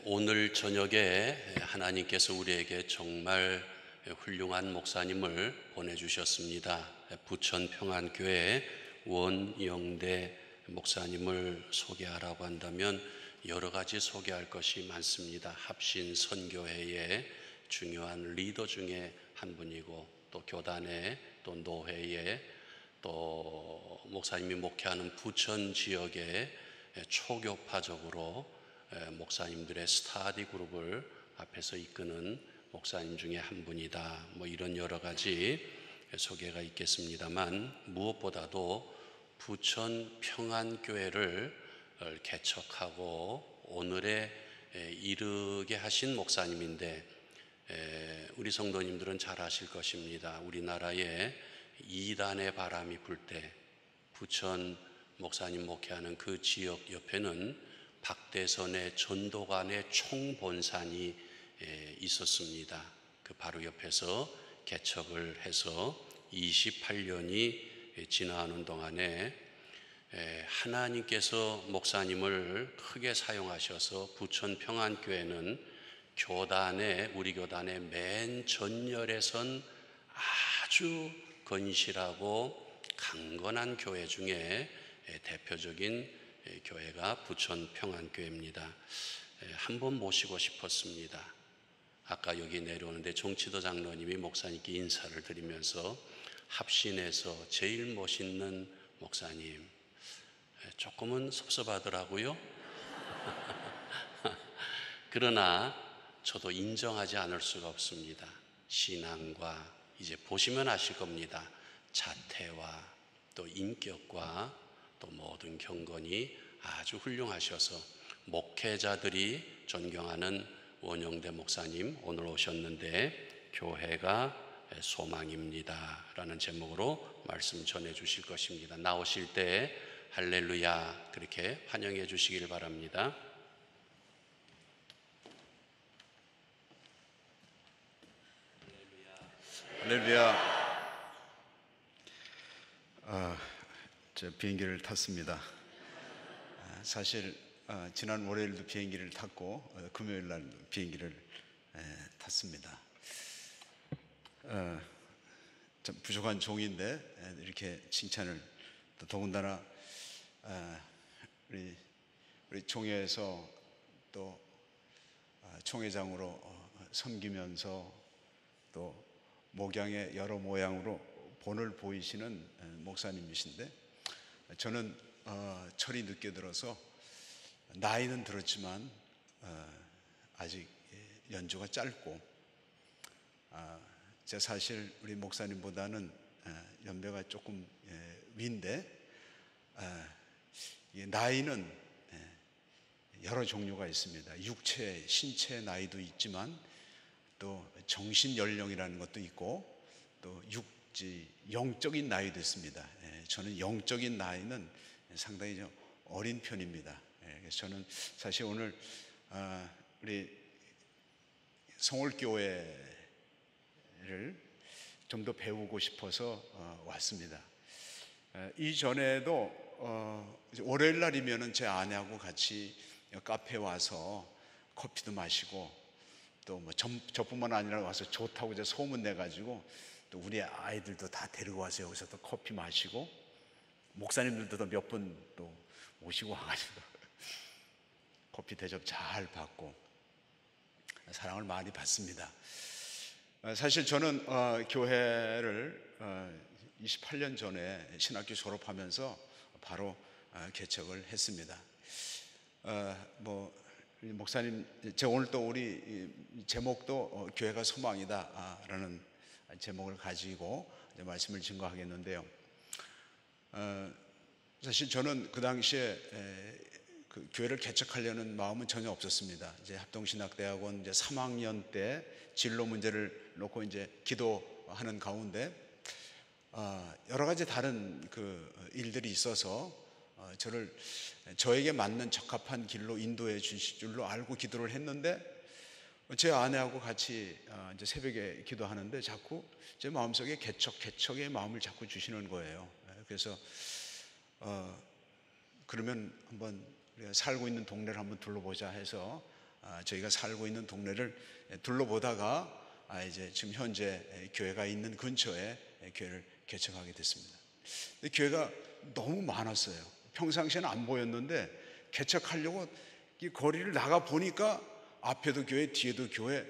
오늘 저녁에 하나님께서 우리에게 정말 훌륭한 목사님을 보내주셨습니다. 부천평안교회 원영대 목사님을 소개하라고 한다면 여러 가지 소개할 것이 많습니다. 합신선교회의 중요한 리더 중에 한 분이고, 또 교단의, 또 노회의, 또 목사님이 목회하는 부천 지역의 초교파적으로 목사님들의 스타디 그룹을 앞에서 이끄는 목사님 중에 한 분이다. 이런 여러 가지 소개가 있겠습니다만, 무엇보다도 부천 평안교회를 개척하고 오늘에 이르게 하신 목사님인데, 우리 성도님들은 잘 아실 것입니다. 우리나라에 이단의 바람이 불 때 부천 목사님 목회하는 그 지역 옆에는 박대선의 전도관의 총본산이 있었습니다. 그 바로 옆에서 개척을 해서 28년이 지나는 동안에 하나님께서 목사님을 크게 사용하셔서 부천 평안교회는 우리 교단의 맨 전열에 선 아주 건실하고 강건한 교회 중에 대표적인 교회가 부천 평안교회입니다. 한번 모시고 싶었습니다. 아까 여기 내려오는데 정치도 장로님이 목사님께 인사를 드리면서 합신에서 제일 멋있는 목사님, 조금은 섭섭하더라고요. 그러나 저도 인정하지 않을 수가 없습니다. 신앙과, 이제 보시면 아실 겁니다, 자태와 또 인격과 또 모든 경건이 아주 훌륭하셔서 목회자들이 존경하는 원영대 목사님 오늘 오셨는데 교회가 소망입니다 라는 제목으로 말씀 전해 주실 것입니다. 나오실 때 할렐루야 그렇게 환영해 주시길 바랍니다. 할렐루야. 저 비행기를 탔습니다. 사실 지난 월요일도 비행기를 탔고 금요일 날 비행기를 탔습니다. 좀 부족한 종인데 이렇게 칭찬을, 또 더군다나 우리 총회에서 또 총회장으로 섬기면서 또 목양의 여러 모양으로 본을 보이시는 목사님이신데, 저는 철이 늦게 들어서 나이는 들었지만 아직 연주가 짧고, 제가 사실 우리 목사님보다는 연배가 조금 위인데, 나이는 여러 종류가 있습니다. 신체 나이도 있지만 또 정신 연령이라는 것도 있고, 또 영적인 나이도 있습니다. 저는 영적인 나이는 상당히 좀 어린 편입니다. 그래서 저는 사실 오늘 우리 성월교회를 좀 더 배우고 싶어서 왔습니다. 이전에도 월요일 날이면은 제 아내하고 같이 카페에 와서 커피도 마시고, 또 저뿐만 아니라 와서 좋다고 이제 소문 내가지고 또 우리 아이들도 다 데리고 와서 여기서 또 커피 마시고, 목사님들도 몇 분 또 모시고 와가지고 커피 대접 잘 받고 사랑을 많이 받습니다. 사실 저는 교회를 28년 전에 신학교 졸업하면서 바로 개척을 했습니다. 목사님, 제가 오늘 또 우리 제목도 교회가 소망이다 라는 제목을 가지고 이제 말씀을 증거하겠는데요. 사실 저는 그 당시에 그 교회를 개척하려는 마음은 전혀 없었습니다. 이제 합동신학대학원 이제 3학년 때 진로 문제를 놓고 이제 기도하는 가운데 여러 가지 다른 그 일들이 있어서 저에게 맞는 적합한 길로 인도해 주실 줄로 알고 기도를 했는데, 제 아내하고 같이 이제 새벽에 기도하는데 자꾸 제 마음속에 개척의 마음을 자꾸 주시는 거예요. 그래서 그러면 한번 우리가 살고 있는 동네를 한번 둘러보자 해서 저희가 살고 있는 동네를 둘러보다가 이제 지금 현재 교회가 있는 근처에 교회를 개척하게 됐습니다. 근데 교회가 너무 많았어요. 평상시에는 안 보였는데 개척하려고 이 거리를 나가 보니까 앞에도 교회, 뒤에도 교회.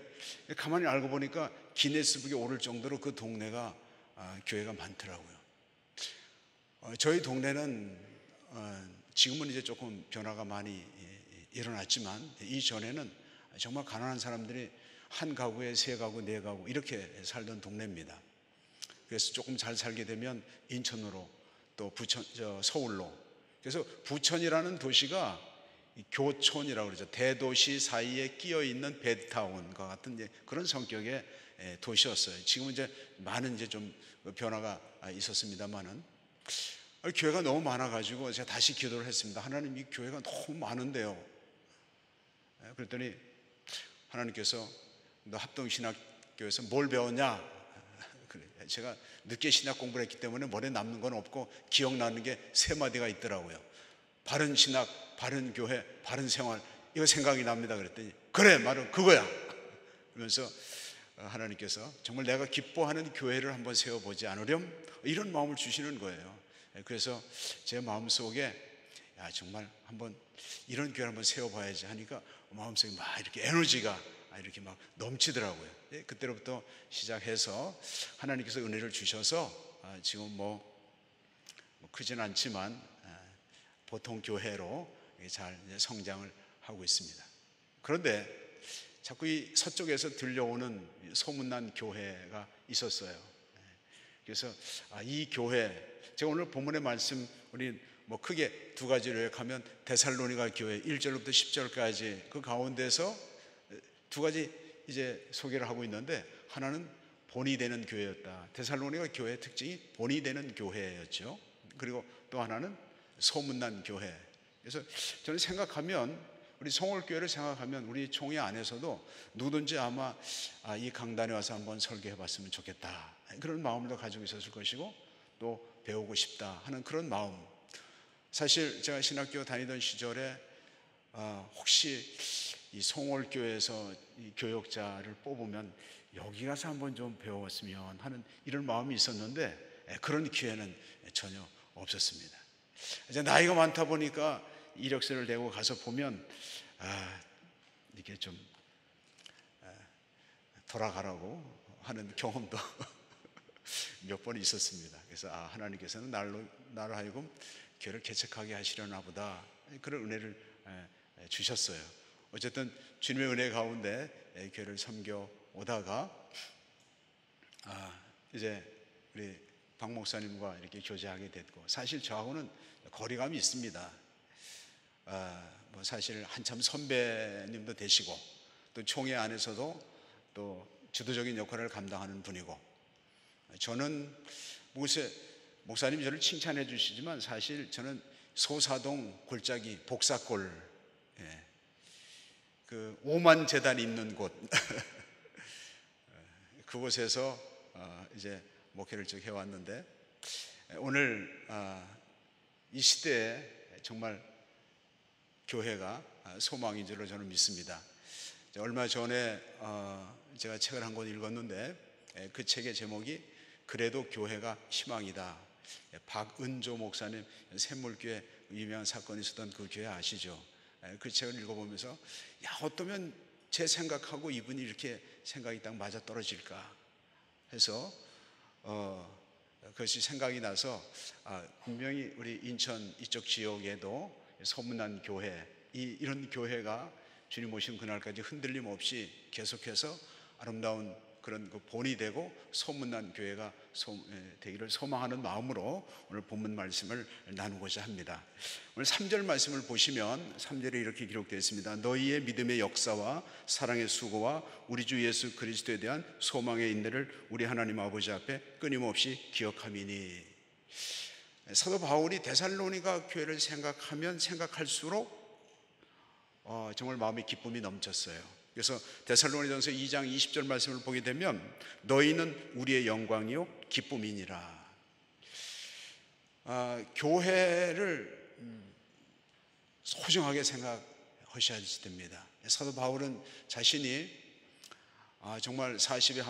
가만히 알고 보니까 기네스북에 오를 정도로 그 동네가 교회가 많더라고요. 저희 동네는 지금은 이제 조금 변화가 많이 일어났지만 이전에는 정말 가난한 사람들이 한 가구에 세 가구, 네 가구 이렇게 살던 동네입니다. 그래서 조금 잘 살게 되면 인천으로 또 서울로. 그래서 부천이라는 도시가 교촌이라고 그러죠. 대도시 사이에 끼어 있는 베드타운과 같은 그런 성격의 도시였어요. 지금은 이제 많은 이제 좀 변화가 있었습니다만은 교회가 너무 많아가지고 제가 다시 기도를 했습니다. 하나님, 이 교회가 너무 많은데요. 그랬더니 하나님께서 너 합동신학교에서 뭘 배웠냐? 제가 늦게 신학 공부를 했기 때문에 머리에 남는 건 없고 기억나는 게 세 마디가 있더라고요. 바른 신학, 바른 교회, 바른 생활. 이거 생각이 납니다. 그랬더니 그래, 말은 그거야. 그러면서 하나님께서 정말 내가 기뻐하는 교회를 한번 세워보지 않으렴? 이런 마음을 주시는 거예요. 그래서 제 마음속에 정말 한번 이런 교회를 한번 세워봐야지 하니까 마음속에 막 이렇게 에너지가 이렇게 막 넘치더라고요. 그때로부터 시작해서 하나님께서 은혜를 주셔서 지금 뭐 크진 않지만 보통 교회로 잘 성장을 하고 있습니다. 그런데 자꾸 이 서쪽에서 들려오는 소문난 교회가 있었어요. 그래서 이 교회, 제가 오늘 본문의 말씀 우리 뭐 크게 두 가지로 요약하면 데살로니가 교회 1절부터 10절까지 그 가운데서 두 가지 이제 소개를 하고 있는데, 하나는 본이 되는 교회였다. 데살로니가 교회의 특징이 본이 되는 교회였죠. 그리고 또 하나는 소문난 교회. 그래서 저는 생각하면 우리 성월교회를 생각하면 우리 총회 안에서도 누구든지 아마 이 강단에 와서 한번 설교해 봤으면 좋겠다 그런 마음도 가지고 있었을 것이고 또 배우고 싶다 하는 그런 마음. 사실 제가 신학교 다니던 시절에 혹시 이 성월교회에서 이 교역자를 뽑으면 여기 가서 한번 좀 배웠으면 하는 이런 마음이 있었는데 그런 기회는 전혀 없었습니다. 이제 나이가 많다 보니까 이력서를 내고 가서 보면 이게 좀 돌아가라고 하는 경험도 몇 번 있었습니다. 그래서 하나님께서는 나를 하여금 교회를 개척하게 하시려나 보다 그런 은혜를 주셨어요. 어쨌든 주님의 은혜 가운데 교회를 섬겨 오다가 이제 우리 박 목사님과 이렇게 교제하게 됐고, 사실 저하고는 거리감이 있습니다. 뭐 사실 한참 선배님도 되시고 또 총회 안에서도 또 주도적인 역할을 감당하는 분이고, 저는 목사님이 저를 칭찬해 주시지만 사실 저는 소사동 골짜기 복사골, 그 오만 재단이 있는 곳 그곳에서 이제 목회를 쭉 해왔는데, 오늘 이 시대에 정말 교회가 소망인 줄로 저는 믿습니다. 얼마 전에 제가 책을 한 권 읽었는데 그 책의 제목이 그래도 교회가 희망이다. 박은조 목사님 샘물교회 유명한 사건이 있었던 그 교회 아시죠? 그 책을 읽어보면서 어쩌면 제 생각하고 이분이 이렇게 생각이 딱 맞아 떨어질까 해서 그것이 생각이 나서 분명히 우리 인천 이쪽 지역에도 소문난 교회, 이런 교회가 주님 오신 그날까지 흔들림 없이 계속해서 아름다운 그런 그 본이 되고 소문난 교회가 되기를 소망하는 마음으로 오늘 본문 말씀을 나누고자 합니다. 오늘 3절 말씀을 보시면 3절에 이렇게 기록되어 있습니다. 너희의 믿음의 역사와 사랑의 수고와 우리 주 예수 그리스도에 대한 소망의 인내를 우리 하나님 아버지 앞에 끊임없이 기억함이니. 사도 바울이 데살로니가 교회를 생각하면 생각할수록 정말 마음의 기쁨이 넘쳤어요. 그래서 데살로니전서 2장 20절 말씀을 보게 되면 너희는 우리의 영광이요 기쁨이니라. 교회를 소중하게 생각해야 하셔야 됩니다. 사도 바울은 자신이 정말 40에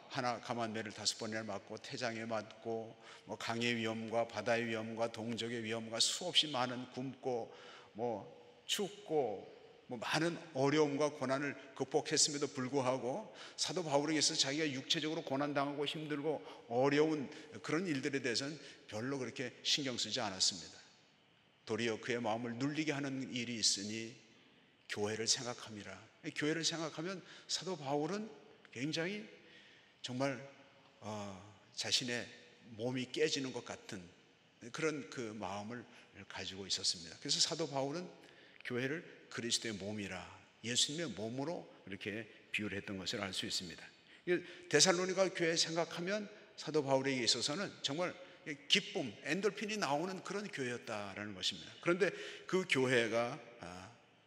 하나 감한매를 5번이나 맞고 태장에 맞고 뭐 강의 위험과 바다의 위험과 동족의 위험과 수없이 많은 굶고 뭐 춥고 뭐 많은 어려움과 고난을 극복했음에도 불구하고 사도 바울에게서 자기가 육체적으로 고난당하고 힘들고 어려운 그런 일들에 대해서는 별로 그렇게 신경 쓰지 않았습니다. 도리어 그의 마음을 눌리게 하는 일이 있으니 교회를 생각함이라. 교회를 생각하면 사도 바울은 굉장히 정말 자신의 몸이 깨지는 것 같은 그런 그 마음을 가지고 있었습니다. 그래서 사도 바울은 교회를 그리스도의 몸이라, 예수님의 몸으로 이렇게 비유를 했던 것을 알 수 있습니다. 데살로니가 교회 생각하면 사도 바울에게 있어서는 정말 기쁨, 엔돌핀이 나오는 그런 교회였다라는 것입니다. 그런데 그 교회가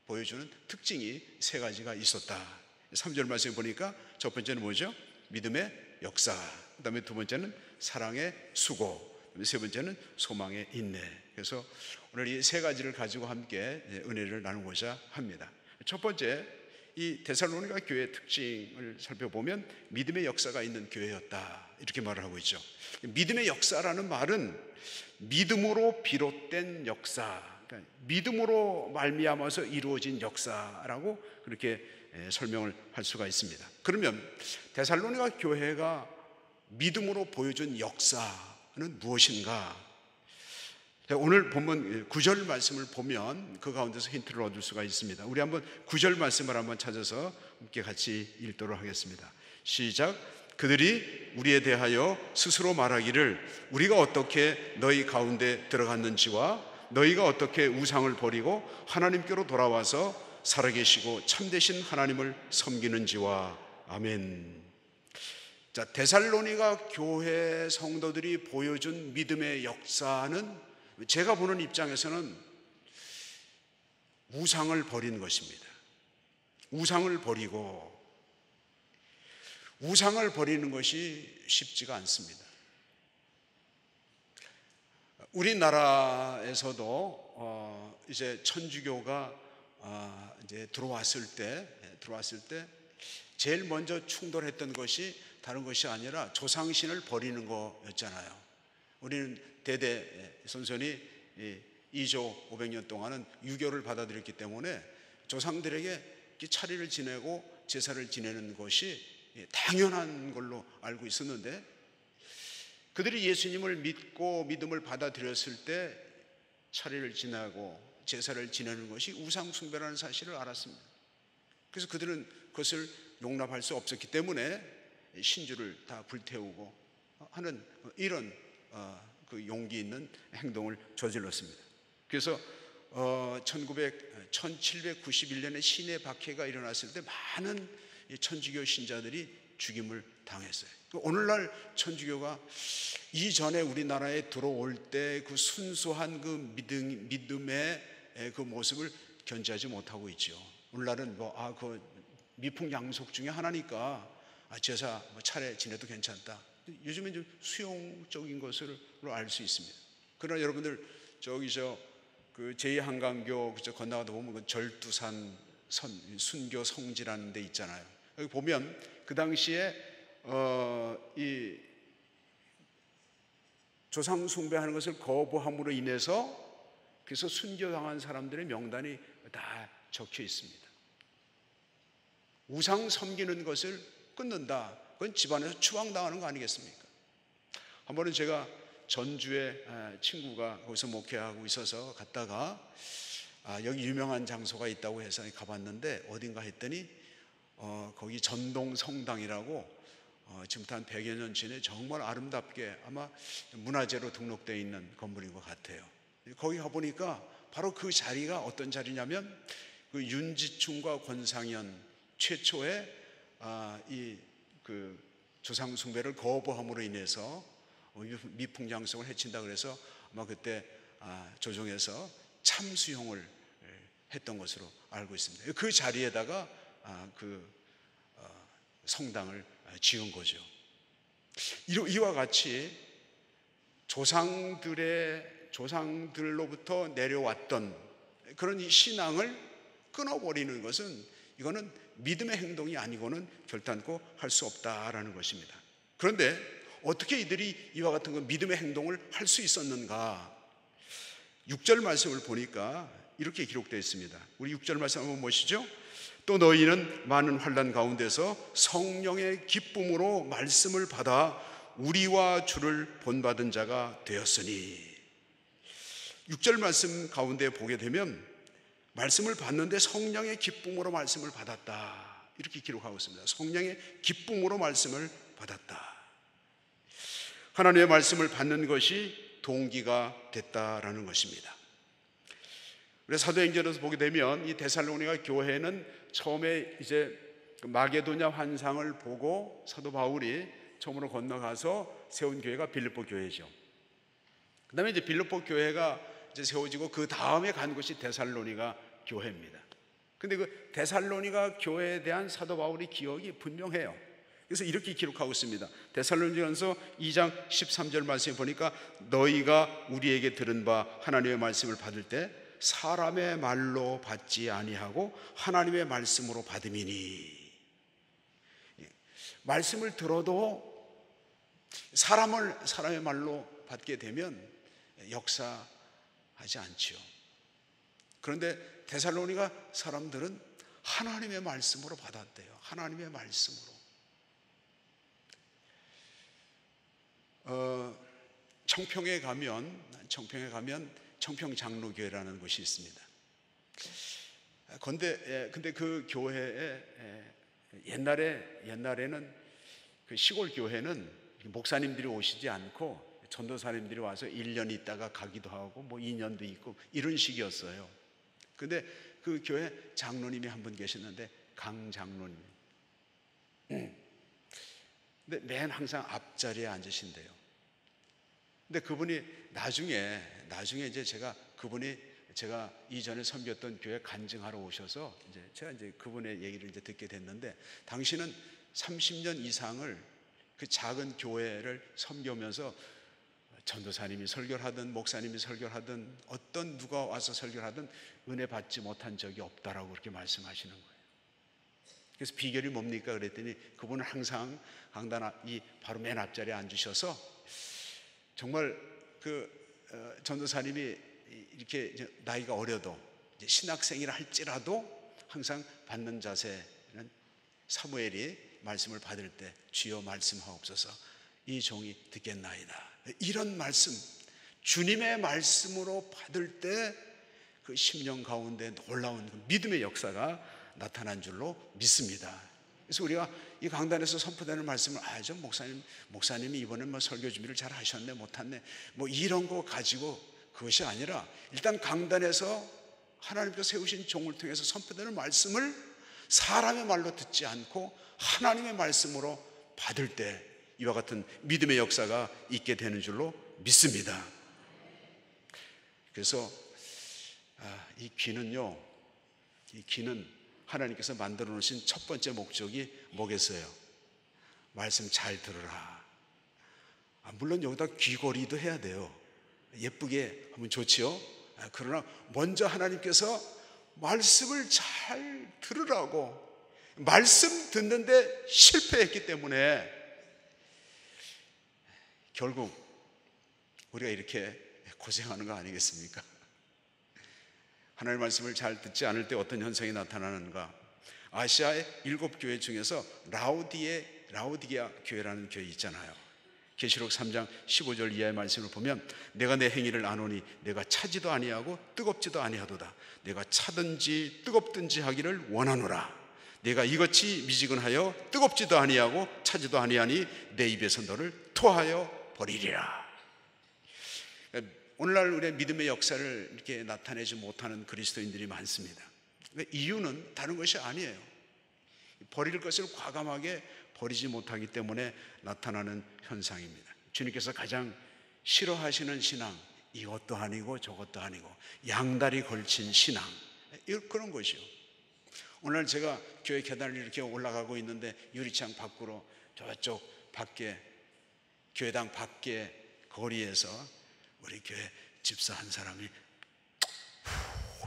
보여주는 특징이 3가지가 있었다. 3절 말씀에 보니까 첫 번째는 뭐죠? 믿음의 역사, 그 다음에 2번째는 사랑의 수고, 세 번째는 소망의 인내. 그래서 오늘 이 3가지를 가지고 함께 은혜를 나누고자 합니다. 첫 번째, 이 데살로니가 교회의 특징을 살펴보면 믿음의 역사가 있는 교회였다, 이렇게 말을 하고 있죠. 믿음의 역사라는 말은 믿음으로 비롯된 역사, 그러니까 믿음으로 말미암아서 이루어진 역사라고 그렇게 설명을 할 수가 있습니다. 그러면 데살로니가 교회가 믿음으로 보여준 역사는 무엇인가? 오늘 본문 9절 말씀을 보면 그 가운데서 힌트를 얻을 수가 있습니다. 우리 한번 9절 말씀을 한번 찾아서 함께 같이 읽도록 하겠습니다. 시작. 그들이 우리에 대하여 스스로 말하기를 우리가 어떻게 너희 가운데 들어갔는지와 너희가 어떻게 우상을 버리고 하나님께로 돌아와서 살아계시고 참되신 하나님을 섬기는지와. 아멘. 자, 데살로니가 교회 성도들이 보여준 믿음의 역사는 제가 보는 입장에서는 우상을 버린 것입니다. 우상을 버리고, 우상을 버리는 것이 쉽지가 않습니다. 우리나라에서도 이제 천주교가 이제 들어왔을 때 제일 먼저 충돌했던 것이 다른 것이 아니라 조상신을 버리는 거였잖아요. 우리는 대대 선선이 2조 500년 동안은 유교를 받아들였기 때문에 조상들에게 차례를 지내고 제사를 지내는 것이 당연한 걸로 알고 있었는데, 그들이 예수님을 믿고 믿음을 받아들였을 때 차례를 지내고 제사를 지내는 것이 우상 숭배라는 사실을 알았습니다. 그래서 그들은 그것을 용납할 수 없었기 때문에 신주를 다 불태우고 하는 이런 그 용기 있는 행동을 저질렀습니다. 그래서 1791년에 신의 박해가 일어났을 때 많은 천주교 신자들이 죽임을 당했어요. 오늘날 천주교가 이전에 우리나라에 들어올 때 그 순수한 그 믿음의 그 모습을 견지하지 못하고 있죠. 오늘날은 그 미풍양속 중에 하나니까 제사 차례 지내도 괜찮다. 요즘엔 좀 수용적인 것으로 알 수 있습니다. 그러나 여러분들 그 제2한강교 건너가다 보면 그 절두산 순교 성지라는 데 있잖아요. 여기 보면 그 당시에 이 조상 숭배하는 것을 거부함으로 인해서 그래서 순교당한 사람들의 명단이 다 적혀 있습니다. 우상 섬기는 것을 끊는다. 그건 집안에서 추방당하는 거 아니겠습니까? 한 번은 제가 전주에 친구가 거기서 목회하고 있어서 갔다가 여기 유명한 장소가 있다고 해서 가봤는데 어딘가 했더니 거기 전동 성당이라고 지금부터 한 100여 년 전에 정말 아름답게 아마 문화재로 등록되어 있는 건물인 것 같아요. 거기 가보니까 바로 그 자리가 어떤 자리냐면 그 윤지충과 권상현 최초의 그 조상 숭배를 거부함으로 인해서 미풍양속을 해친다 그래서 아마 그때 조정에서 참수형을 했던 것으로 알고 있습니다. 그 자리에다가 그 성당을 지은 거죠. 이와 같이 조상들로부터 내려왔던 그런 이 신앙을 끊어버리는 것은 이거는 믿음의 행동이 아니고는 결단코 할 수 없다라는 것입니다. 그런데 어떻게 이들이 이와 같은 그 믿음의 행동을 할 수 있었는가? 6절 말씀을 보니까 이렇게 기록되어 있습니다. 우리 6절 말씀 한번 보시죠. 또 너희는 많은 환난 가운데서 성령의 기쁨으로 말씀을 받아 우리와 주를 본받은 자가 되었으니. 6절 말씀 가운데 보게 되면 말씀을 받는데 성령의 기쁨으로 말씀을 받았다, 이렇게 기록하고 있습니다. 성령의 기쁨으로 말씀을 받았다. 하나님의 말씀을 받는 것이 동기가 됐다라는 것입니다. 그래서 사도행전에서 보게 되면 이 데살로니가 교회는 처음에 이제 마게도냐 환상을 보고 사도 바울이 처음으로 건너가서 세운 교회가 빌립보 교회죠. 그다음에 이제 빌립보 교회가 이제 세워지고 그 다음에 간 곳이 데살로니가 교회입니다. 근데 그 데살로니가 교회에 대한 사도 바울의 기억이 분명해요. 그래서 이렇게 기록하고 있습니다. 데살로니가전서 2장 13절 말씀에 보니까 너희가 우리에게 들은 바 하나님의 말씀을 받을 때 사람의 말로 받지 아니하고 하나님의 말씀으로 받음이니. 말씀을 들어도 사람의 말로 받게 되면 역사하지 않지요. 그런데 데살로니가 사람들은 하나님의 말씀으로 받았대요. 하나님의 말씀으로. 청평에 가면 청평장로교회라는 곳이 있습니다. 근데 그 교회에 옛날에는 그 시골 교회는 목사님들이 오시지 않고 전도사님들이 와서 1년 있다가 가기도 하고 뭐 2년도 있고 이런 식이었어요. 근데 그 교회 장로님이 한 분 계셨는데 강 장로님. 근데 맨 항상 앞자리에 앉으신대요. 근데 그분이 나중에 이제 제가 이전에 섬겼던 교회 간증하러 오셔서 제가 그분의 얘기를 듣게 됐는데, 당신은 30년 이상을 그 작은 교회를 섬기면서 전도사님이 설교를 하든 목사님이 설교를 하든 어떤 누가 와서 설교를 하든 은혜 받지 못한 적이 없다라고 그렇게 말씀하시는 거예요. 그래서 비결이 뭡니까? 그랬더니 그분은 항상 강단 이 바로 맨 앞자리에 앉으셔서 정말 전도사님이 이렇게 나이가 어려도 신학생이라 할지라도 항상 받는 자세는 사무엘이 말씀을 받을 때 주여 말씀하옵소서 이 종이 듣겠나이다, 이런 말씀, 주님의 말씀으로 받을 때 그 심령 가운데 놀라운 믿음의 역사가 나타난 줄로 믿습니다. 그래서 우리가 이 강단에서 선포되는 말씀을 저 목사님이 이번에 뭐 설교 준비를 잘 하셨네 못했네 뭐 이런 거 가지고 그것이 아니라 일단 강단에서 하나님께서 세우신 종을 통해서 선포되는 말씀을 사람의 말로 듣지 않고 하나님의 말씀으로 받을 때 이와 같은 믿음의 역사가 있게 되는 줄로 믿습니다. 그래서 이 귀는 하나님께서 만들어 놓으신 첫 번째 목적이 뭐겠어요? 말씀 잘 들으라. 물론 여기다 귀걸이도 해야 돼요. 예쁘게 하면 좋지요. 그러나 먼저 하나님께서 말씀을 잘 들으라고, 말씀 듣는데 실패했기 때문에 결국 우리가 이렇게 고생하는 거 아니겠습니까? 하나님의 말씀을 잘 듣지 않을 때 어떤 현상이 나타나는가? 아시아의 7교회 중에서 라오디게아 교회라는 교회 있잖아요. 계시록 3장 15절 이하의 말씀을 보면 내가 내 행위를 아노니 내가 차지도 아니하고 뜨겁지도 아니하도다. 내가 차든지 뜨겁든지 하기를 원하노라. 내가 이같이 미지근하여 뜨겁지도 아니하고 차지도 아니하니 내 입에서 너를 토하여 버리리라. 오늘날 우리의 믿음의 역사를 이렇게 나타내지 못하는 그리스도인들이 많습니다. 이유는 다른 것이 아니에요. 버릴 것을 과감하게 버리지 못하기 때문에 나타나는 현상입니다. 주님께서 가장 싫어하시는 신앙, 이것도 아니고 저것도 아니고 양다리 걸친 신앙, 그런 것이요. 오늘 제가 교회 계단을 이렇게 올라가고 있는데 유리창 밖으로 저쪽 밖에, 교회당 밖에 거리에서 우리 교회 집사 한 사람이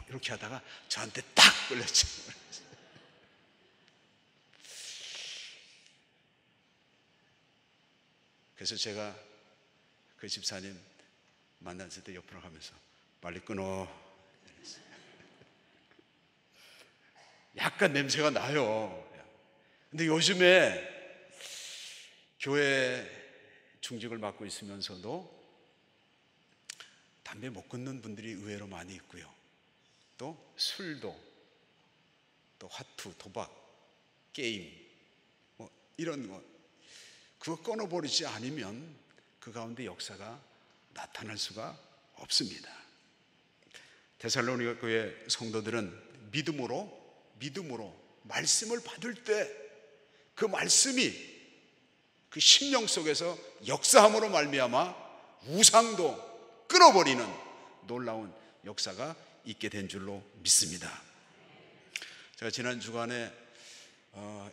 이렇게 하다가 저한테 딱 걸렸죠. 그래서 제가 그 집사님 만났을 때 옆으로 가면서 빨리 끊어. 약간 냄새가 나요. 근데 요즘에 교회 중직을 맡고 있으면서도 담배 못 끊는 분들이 의외로 많이 있고요. 또 술도, 또 화투, 도박, 게임, 뭐 이런 거 그거 끊어버리지 않으면 그 가운데 역사가 나타날 수가 없습니다. 데살로니가 교회 성도들은 믿음으로 말씀을 받을 때 그 말씀이 그 심령 속에서 역사함으로 말미암아 우상도 끊어버리는 놀라운 역사가 있게 된 줄로 믿습니다. 제가 지난 주간에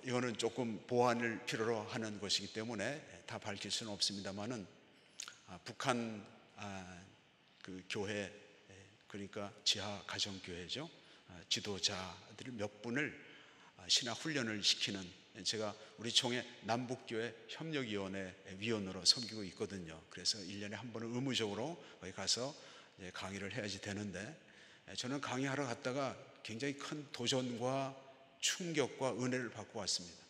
이거는 조금 보완을 필요로 하는 것이기 때문에 다 밝힐 수는 없습니다만은 북한 그 교회, 그러니까 지하 가정교회죠, 지도자들 몇 분을 신학 훈련을 시키는, 제가 우리 총회 남북교회 협력위원회 위원으로 섬기고 있거든요. 그래서 1년에 한 번은 의무적으로 거기 가서 강의를 해야지 되는데, 저는 강의하러 갔다가 굉장히 큰 도전과 충격과 은혜를 받고 왔습니다.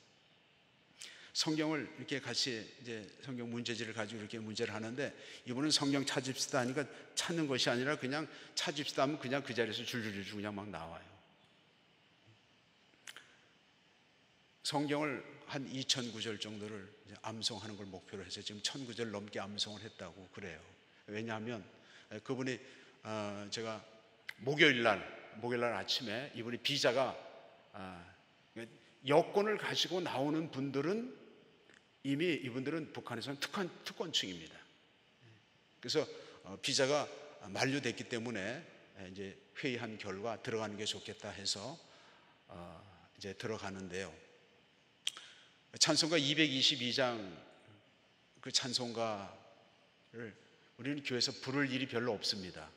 성경을 이렇게 같이 이제 성경 문제지를 가지고 이렇게 문제를 하는데, 이분은 성경 찾읍시다 하니까 찾는 것이 아니라 그냥 찾읍시다 하면 그냥 그 자리에서 줄줄줄 그냥 막 나와요. 성경을 한 2000구절 정도를 이제 암송하는 걸 목표로 해서 지금 1000구절 넘게 암송을 했다고 그래요. 왜냐하면 그분이 제가 목요일 날 아침에 이분이 비자가 여권을 가지고 나오는 분들은 이미 이분들은 북한에서는 특권층입니다. 그래서 비자가 만료됐기 때문에 이제 회의한 결과 들어가는 게 좋겠다 해서 이제 들어가는데요. 찬송가 222장 그 찬송가를 우리는 교회에서 부를 일이 별로 없습니다.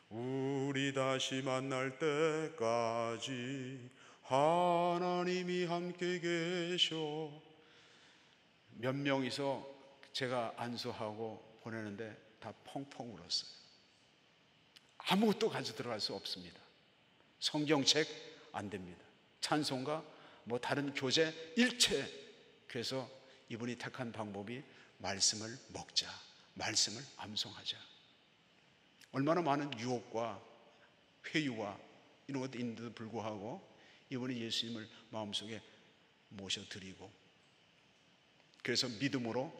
우리 다시 만날 때까지 하나님이 함께 계셔. 몇 명이서 제가 안수하고 보내는데 다 펑펑 울었어요. 아무것도 가져 들어갈 수 없습니다. 성경책 안 됩니다. 찬송가 뭐 다른 교재 일체. 그래서 이분이 택한 방법이 말씀을 먹자, 말씀을 암송하자. 얼마나 많은 유혹과 회유와 이런 것도 있는데도 불구하고 이분이 예수님을 마음속에 모셔드리고, 그래서 믿음으로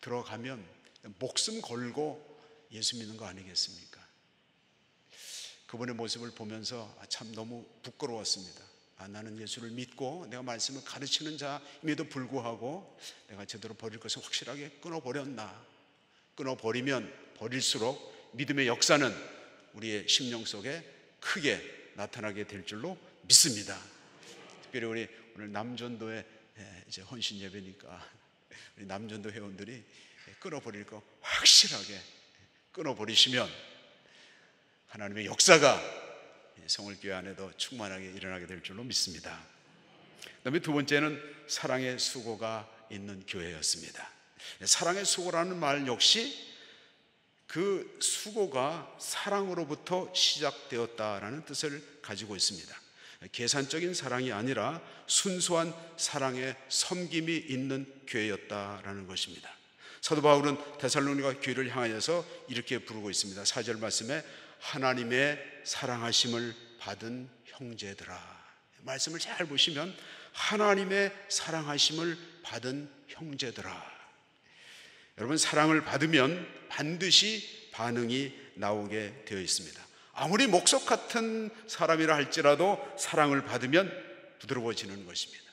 들어가면 목숨 걸고 예수 믿는 거 아니겠습니까? 그분의 모습을 보면서 참 너무 부끄러웠습니다. 나는 예수를 믿고 내가 말씀을 가르치는 자임에도 불구하고 내가 제대로 버릴 것을 확실하게 끊어버렸나. 끊어버리면 버릴수록 믿음의 역사는 우리의 심령 속에 크게 나타나게 될 줄로 믿습니다. 특별히 우리 오늘 남전도의 이제 헌신 예배니까 우리 남전도 회원들이 끊어버릴 거 확실하게 끊어버리시면 하나님의 역사가 성월교회 안에도 충만하게 일어나게 될 줄로 믿습니다. 그다음에 두 번째는 사랑의 수고가 있는 교회였습니다. 사랑의 수고라는 말 역시 그 수고가 사랑으로부터 시작되었다라는 뜻을 가지고 있습니다. 계산적인 사랑이 아니라 순수한 사랑의 섬김이 있는 교회였다라는 것입니다. 사도 바울은 데살로니가 교회를 향하여서 이렇게 부르고 있습니다. 4절 말씀에 하나님의 사랑하심을 받은 형제들아. 말씀을 잘 보시면 하나님의 사랑하심을 받은 형제들아. 여러분, 사랑을 받으면 반드시 반응이 나오게 되어 있습니다. 아무리 목석 같은 사람이라 할지라도 사랑을 받으면 부드러워지는 것입니다.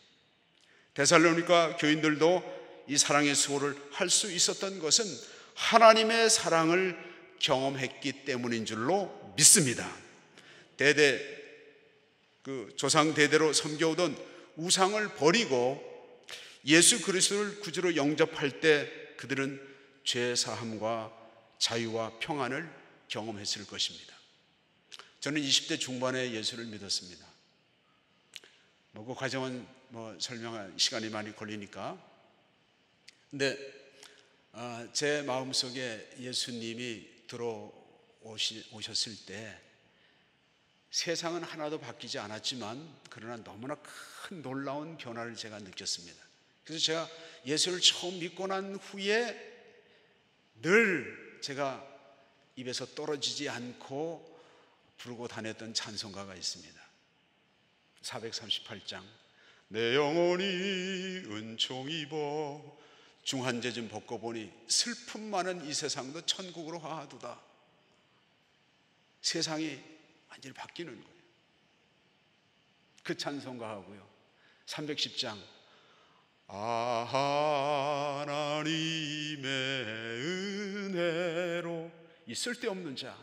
데살로니가 교인들도 이 사랑의 수고를 할 수 있었던 것은 하나님의 사랑을 경험했기 때문인 줄로 믿습니다. 조상 대대로 섬겨오던 우상을 버리고 예수 그리스도를 구주로 영접할 때 그들은 죄 사함과 자유와 평안을 경험했을 것입니다. 저는 20대 중반에 예수를 믿었습니다. 그 과정은 설명할 시간이 많이 걸리니까. 근데 제 마음속에 예수님이 들어오셨을 때 세상은 하나도 바뀌지 않았지만 그러나 너무나 큰 놀라운 변화를 제가 느꼈습니다. 그래서 제가 예수를 처음 믿고 난 후에 늘 제가 입에서 떨어지지 않고 부르고 다녔던 찬송가가 있습니다. 438장 내 영혼이 은총 입어 중한죄 벗고보니 슬픔 많은 이 세상도 천국으로 화하도다. 세상이 완전히 바뀌는 거예요. 그 찬송가하고요. 310장 하나님의 은혜로 이 쓸데없는 자,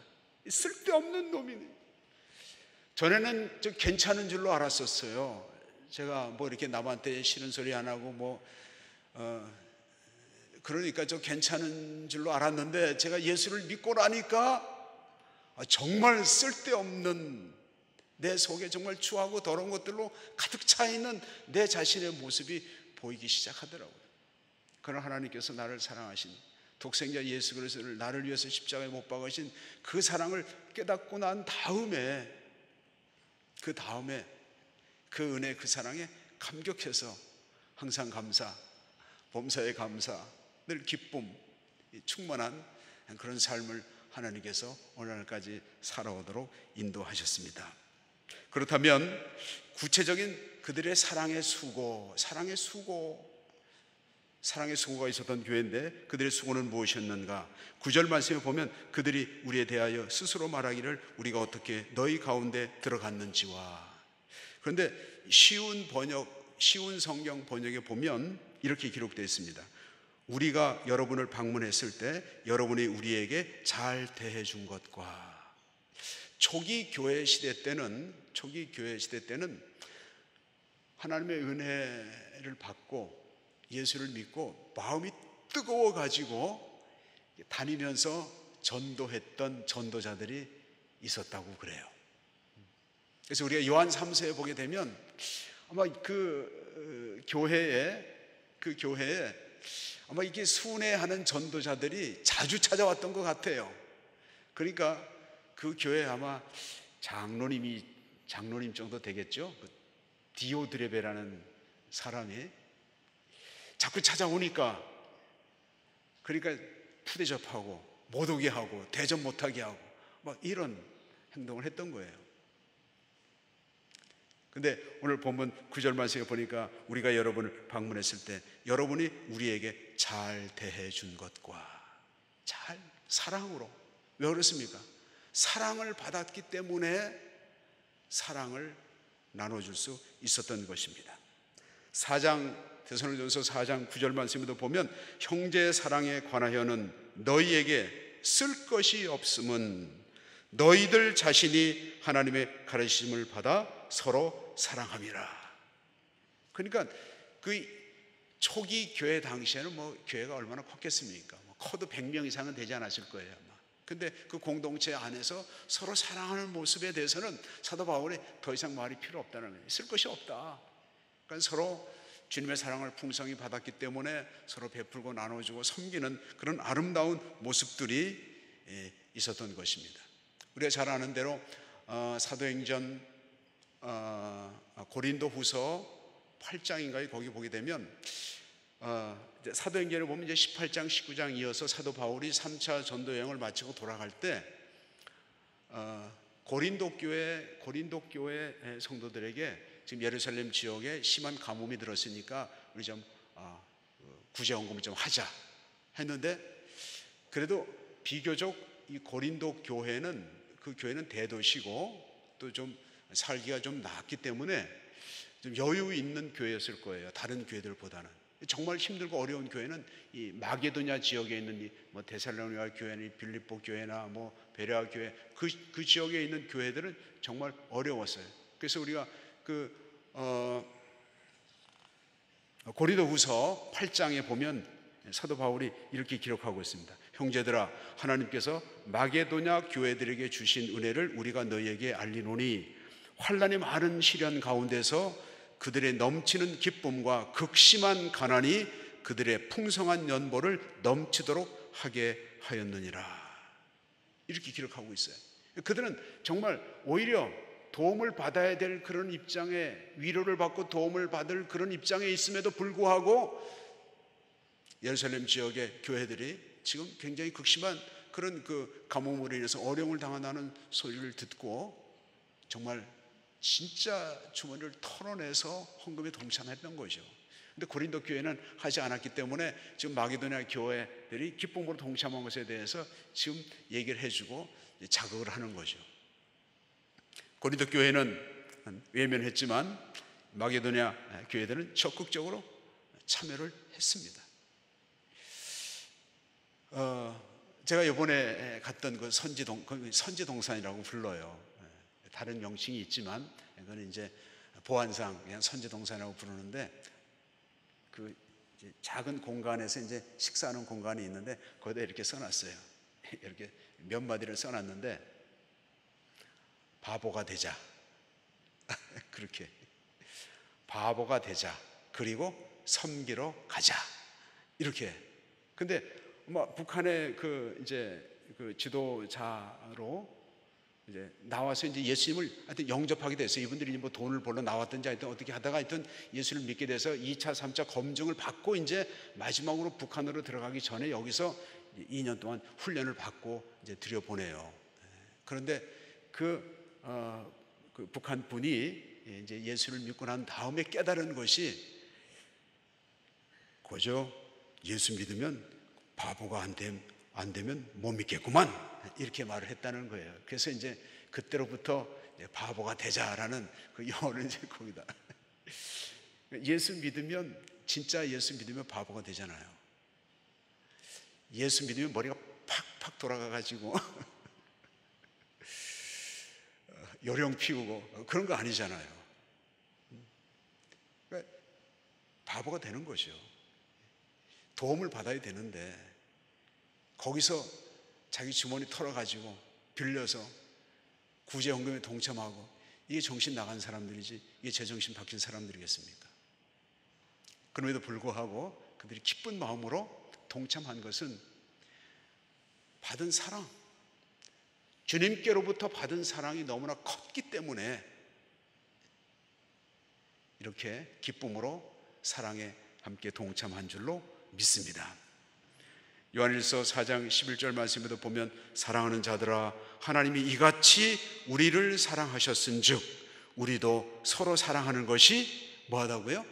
이 쓸데없는 놈이네. 전에는 좀 괜찮은 줄로 알았었어요. 제가 이렇게 남한테 싫은 소리 안 하고 그러니까 좀 괜찮은 줄로 알았는데 제가 예수를 믿고 나니까 정말 쓸데없는 내 속에 정말 추하고 더러운 것들로 가득 차 있는 내 자신의 모습이 보이기 시작하더라고요. 그러나 하나님께서 나를 사랑하신 독생자 예수 그리스도를 나를 위해서 십자가에 못 박으신 그 사랑을 깨닫고 난 다음에 그 그 은혜 그 사랑에 감격해서 항상 감사, 범사에 감사, 늘 기쁨, 충만한 그런 삶을 하나님께서 오늘날까지 살아오도록 인도하셨습니다. 그렇다면 구체적인 그들의 사랑의 수고가 있었던 교회인데 그들의 수고는 무엇이었는가? 9절 말씀에 보면 그들이 우리에 대하여 스스로 말하기를 우리가 어떻게 너희 가운데 들어갔는지와. 그런데 쉬운 성경 번역에 보면 이렇게 기록되어 있습니다. 우리가 여러분을 방문했을 때 여러분이 우리에게 잘 대해준 것과. 초기 교회 시대 때는 하나님의 은혜를 받고 예수를 믿고 마음이 뜨거워 가지고 다니면서 전도했던 전도자들이 있었다고 그래요. 그래서 우리가 요한 3서에 보게 되면 아마 그 교회에 아마 이게 순회하는 전도자들이 자주 찾아왔던 것 같아요. 그러니까 그 교회에 아마 장로님 정도 되겠죠. 디오드레베라는 사람이 자꾸 찾아오니까 그러니까 푸대접하고 못 오게 하고 대접 못하게 하고 이런 행동을 했던 거예요. 근데 오늘 본문 9절 말씀에 보니까 우리가 여러분을 방문했을 때 여러분이 우리에게 잘 대해준 것과 사랑으로. 왜 그렇습니까? 사랑을 받았기 때문에 사랑을 나눠줄 수 있었던 것입니다. 데살로니가전서 4장 9절 말씀에도 보면 형제 사랑에 관하여는 너희에게 쓸 것이 없음은 너희들 자신이 하나님의 가르치심을 받아 서로 사랑함이라. 그러니까 그 초기 교회 당시에는 교회가 얼마나 컸겠습니까? 커도 100명 이상은 되지 않았을 거예요 아마. 근데 그 공동체 안에서 서로 사랑하는 모습에 대해서는 사도 바울이 더 이상 말이 필요 없다는 거예요. 쓸 것이 없다. 그러니까 서로 주님의 사랑을 풍성히 받았기 때문에 서로 베풀고 나눠주고 섬기는 그런 아름다운 모습들이 있었던 것입니다. 우리가 잘 아는 대로 사도행전 고린도후서 8장인가요? 거기 보게 되면 사도행전을 보면 이제 18장, 19장 이어서 사도 바울이 3차 전도 여행을 마치고 돌아갈 때 고린도 교회 성도들에게 지금 예루살렘 지역에 심한 가뭄이 들었으니까 우리 좀 구제원금을 좀 하자 했는데 그래도 비교적 이 고린도 그 교회는 대도시고 또 좀 살기가 좀 나았기 때문에 좀 여유 있는 교회였을 거예요. 다른 교회들보다는. 정말 힘들고 어려운 교회는 이 마게도냐 지역에 있는 데살로니가 교회나 빌립보 교회나 베레아 교회 그 지역에 있는 교회들은 정말 어려웠어요. 그래서 우리가 고린도후서 8장에 보면 사도 바울이 이렇게 기록하고 있습니다. 형제들아, 하나님께서 마게도냐 교회들에게 주신 은혜를 우리가 너희에게 알리노니 환난이 많은 시련 가운데서 그들의 넘치는 기쁨과 극심한 가난이 그들의 풍성한 연보를 넘치도록 하게 하였느니라. 이렇게 기록하고 있어요. 그들은 정말 오히려 도움을 받아야 될 그런 입장에, 위로를 받고 도움을 받을 그런 입장에 있음에도 불구하고 예루살렘 지역의 교회들이 지금 굉장히 극심한 그런 그 가뭄으로 인해서 어려움을 당한다는 소리를 듣고 정말 진짜 주머니를 털어내서 헌금에 동참했던 거죠. 근데 고린도 교회는 하지 않았기 때문에 지금 마게도냐 교회들이 기쁨으로 동참한 것에 대해서 지금 얘기를 해주고 자극을 하는 거죠. 고린도 교회는 외면했지만 마게도냐 교회들은 적극적으로 참여를 했습니다. 제가 이번에 갔던 그 선지동산이라고 불러요. 다른 명칭이 있지만 그건 이제 보안상 그냥 선지동산이라고 부르는데, 그 이제 작은 공간에서 이제 식사하는 공간이 있는데 거기다 이렇게 써놨어요. 이렇게 몇 마디를 써놨는데, 바보가 되자. 그렇게 바보가 되자. 그리고 섬기러 가자. 이렇게. 근데 북한의 그 이제 그 지도자로 이제 나와서 이제 예수님을 하여튼 영접하게 됐어요. 이분들이 뭐 돈을 벌러 나왔든지 하여튼 어떻게 하다가 하여튼 예수를 믿게 돼서 2차, 3차 검증을 받고 이제 마지막으로 북한으로 들어가기 전에 여기서 2년 동안 훈련을 받고 이제 들여보내요. 그런데 그 북한 분이 이제 예수를 믿고 난 다음에 깨달은 것이, 그저 예수 믿으면 바보가 안 되면 못 믿겠구만, 이렇게 말을 했다는 거예요. 그래서 이제 그때로부터 바보가 되자라는 그 영어를 이제 거기다. 예수 믿으면, 진짜 예수 믿으면 바보가 되잖아요. 예수 믿으면 머리가 팍팍 돌아가가지고 요령 피우고 그런 거 아니잖아요. 그러니까 바보가 되는 거죠. 도움을 받아야 되는데 거기서 자기 주머니 털어가지고 빌려서 구제헌금에 동참하고, 이게 정신 나간 사람들이지 이게 제정신 박힌 사람들이겠습니까? 그럼에도 불구하고 그들이 기쁜 마음으로 동참한 것은 받은 사랑, 주님께로부터 받은 사랑이 너무나 컸기 때문에 이렇게 기쁨으로 사랑에 함께 동참한 줄로 믿습니다. 요한일서 4장 11절 말씀에도 보면, 사랑하는 자들아, 하나님이 이같이 우리를 사랑하셨은즉 우리도 서로 사랑하는 것이 뭐하다고요?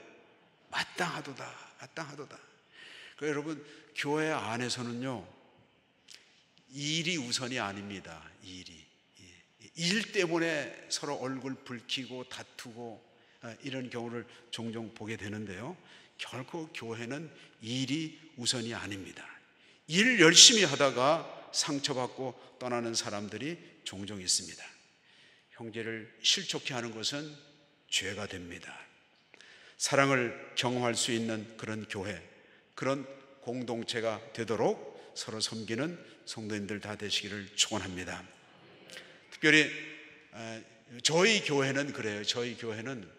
마땅하도다. 마땅하도다. 그러니까 여러분, 교회 안에서는요, 일이 우선이 아닙니다. 일 때문에 서로 얼굴 붉히고 다투고 이런 경우를 종종 보게 되는데요, 결코 교회는 일이 우선이 아닙니다. 일 열심히 하다가 상처받고 떠나는 사람들이 종종 있습니다. 형제를 실족해 하는 것은 죄가 됩니다. 사랑을 경험할 수 있는 그런 교회, 그런 공동체가 되도록 서로 섬기는 성도님들 다 되시기를 축원합니다. 특별히 저희 교회는 그래요. 저희 교회는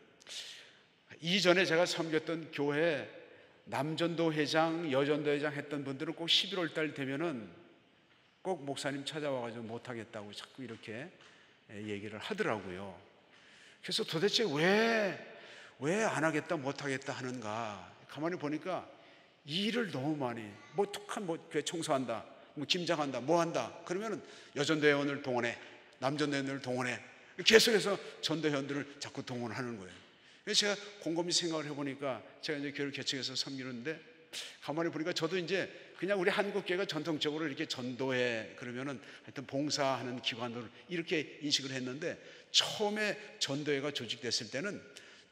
이전에 제가 섬겼던 교회 남전도 회장, 여전도 회장 했던 분들은 꼭 11월 달 되면은 꼭 목사님 찾아와가지고 못하겠다고 자꾸 이렇게 얘기를 하더라고요. 그래서 도대체 왜 안 하겠다, 못하겠다 하는가? 가만히 보니까 일을 너무 많이, 뭐 툭한 교회 청소한다, 뭐 김장한다, 뭐 한다, 그러면은 여전도 회원을 동원해, 남전도 회원을 동원해, 계속해서 전도 회원들을 자꾸 동원하는 거예요. 그래서 제가 곰곰이 생각을 해보니까, 제가 이제 교회를 개척해서 섬기는데 가만히 보니까 저도 이제 그냥 우리 한국교회가 전통적으로 이렇게 전도회 그러면은 하여튼 봉사하는 기관으로 이렇게 인식을 했는데, 처음에 전도회가 조직됐을 때는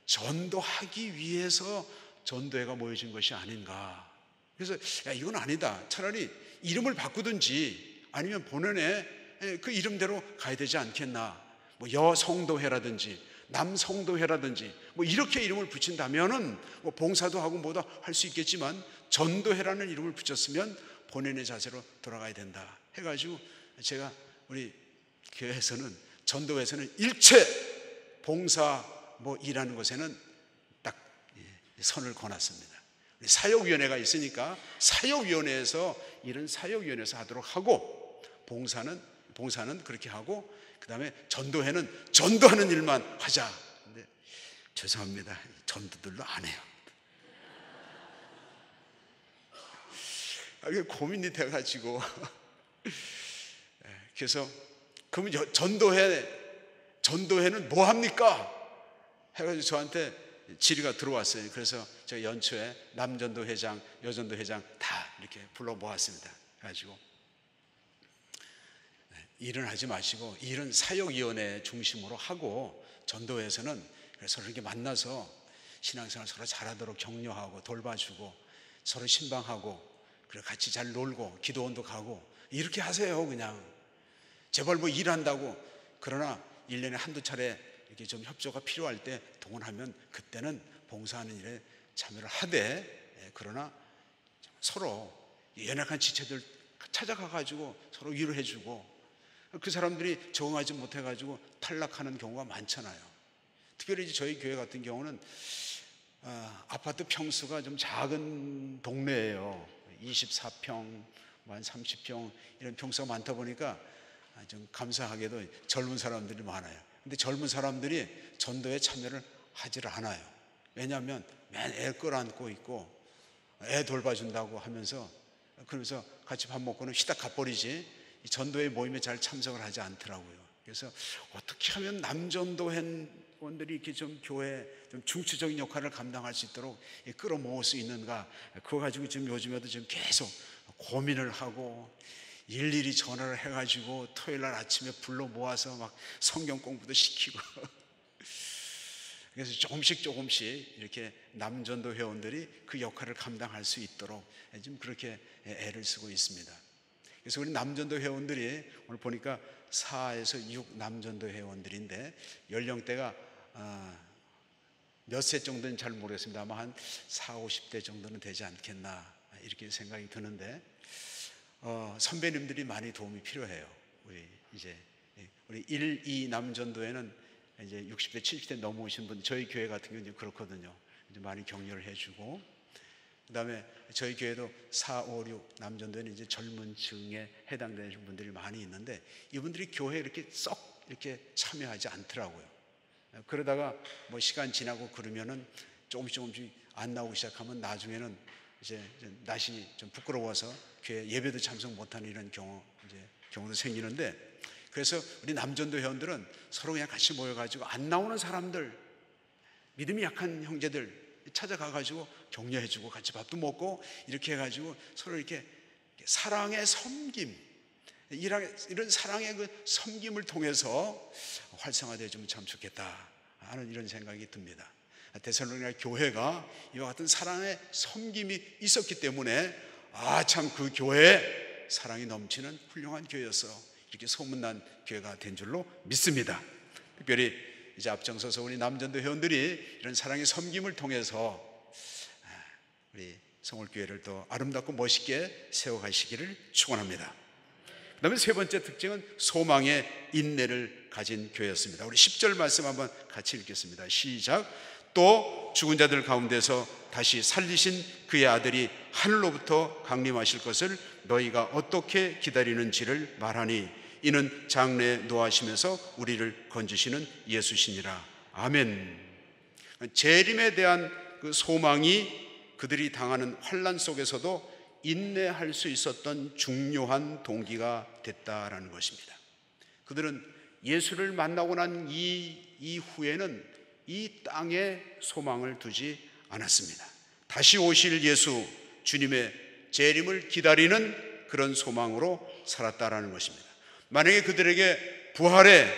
전도하기 위해서 전도회가 모여진 것이 아닌가. 그래서 이건 아니다. 차라리 이름을 바꾸든지 아니면 본연의 그 이름대로 가야 되지 않겠나. 뭐 여성도회라든지 남성도회라든지 뭐 이렇게 이름을 붙인다면은 뭐 봉사도 하고 뭐도 할 수 있겠지만, 전도회라는 이름을 붙였으면 본인의 자세로 돌아가야 된다 해가지고 제가 우리 교회에서는, 전도회에서는 일체 봉사 일하는 것에는 딱 선을 거놨습니다. 우리 사역위원회가 있으니까 사역위원회에서 일은 사역위원회에서 하도록 하고, 봉사는 그렇게 하고, 그 다음에 전도회는 전도하는 일만 하자. 근데 죄송합니다, 전도들도 안 해요. 이게 고민이 돼가지고 그래서 그러면 전도회는 뭐 합니까? 해가지고 저한테 질의가 들어왔어요. 그래서 제가 연초에 남전도 회장, 여전도 회장 다 이렇게 불러 모았습니다. 그래가지고 일은 하지 마시고 일은 사역위원회 중심으로 하고, 전도회에서는 서로 이렇게 만나서 신앙생활 서로 잘하도록 격려하고 돌봐주고 서로 신방하고, 그리고 같이 잘 놀고 기도원도 가고 이렇게 하세요. 그냥 제발 일한다고, 그러나 1년에 한두 차례 이렇게 좀 협조가 필요할 때 동원하면 그때는 봉사하는 일에 참여를 하되, 그러나 서로 연약한 지체들 찾아가가지고 서로 위로해주고, 그 사람들이 적응하지 못해가지고 탈락하는 경우가 많잖아요. 특별히 이제 저희 교회 같은 경우는 아파트 평수가 좀 작은 동네예요. 24평, 한 30평 이런 평수가 많다 보니까 좀 감사하게도 젊은 사람들이 많아요. 근데 젊은 사람들이 전도에 참여를 하지를 않아요. 왜냐하면 맨 애 끌어안고 있고 애 돌봐준다고 하면서, 그러면서 같이 밥 먹고는 휘딱 가버리지 전도회 모임에 잘 참석을 하지 않더라고요. 그래서 어떻게 하면 남전도회원들이 이렇게 좀 교회 좀 중추적인 역할을 감당할 수 있도록 끌어모을 수 있는가, 그거 가지고 지금 요즘에도 지금 계속 고민을 하고, 일일이 전화를 해가지고 토요일 날 아침에 불러 모아서 막 성경 공부도 시키고 그래서 조금씩 이렇게 남전도 회원들이 그 역할을 감당할 수 있도록 지금 그렇게 애를 쓰고 있습니다. 그래서 우리 남전도 회원들이 오늘 보니까 4에서 6 남전도 회원들인데, 연령대가 몇 세 정도는 잘 모르겠습니다. 아마 한 40, 50대 정도는 되지 않겠나 이렇게 생각이 드는데, 선배님들이 많이 도움이 필요해요. 우리 1, 2 남전도에는 이제 60대, 70대 넘어오신 분, 저희 교회 같은 경우는 그렇거든요. 이제 많이 격려를 해주고, 그 다음에 저희 교회도 4, 5, 6 남전도에는 이제 젊은 층에 해당되는 분들이 많이 있는데, 이분들이 교회에 이렇게 썩 이렇게 참여하지 않더라고요. 그러다가 시간 지나고 그러면은 조금씩 안 나오기 시작하면 나중에는 이제 낯이 좀 부끄러워서 교회 예배도 참석 못하는 이런 경우도 생기는데, 그래서 우리 남전도 회원들은 서로 그냥 같이 모여가지고 안 나오는 사람들, 믿음이 약한 형제들 찾아가가지고 격려해주고 같이 밥도 먹고 이렇게 해가지고 서로 이렇게 사랑의 섬김, 이런 사랑의 그 섬김을 통해서 활성화되어주면 참 좋겠다 하는 이런 생각이 듭니다. 데살로니가 교회가 이와 같은 사랑의 섬김이 있었기 때문에 참 그 교회에 사랑이 넘치는 훌륭한 교회였어, 이렇게 소문난 교회가 된 줄로 믿습니다. 특별히 이제 앞장서서 우리 남전도 회원들이 이런 사랑의 섬김을 통해서 우리 성월교회를 더 아름답고 멋있게 세워가시기를 축원합니다. 그 다음에 세 번째 특징은 소망의 인내를 가진 교회였습니다. 우리 10절 말씀 한번 같이 읽겠습니다. 시작. 또 죽은 자들 가운데서 다시 살리신 그의 아들이 하늘로부터 강림하실 것을 너희가 어떻게 기다리는지를 말하니 이는 장래에 노하시면서 우리를 건지시는 예수시니라. 아멘. 재림에 대한 그 소망이 그들이 당하는 환난 속에서도 인내할 수 있었던 중요한 동기가 됐다라는 것입니다. 그들은 예수를 만나고 난 이후에는 이 땅에 소망을 두지 않았습니다. 다시 오실 예수, 주님의 재림을 기다리는 그런 소망으로 살았다라는 것입니다. 만약에 그들에게 부활의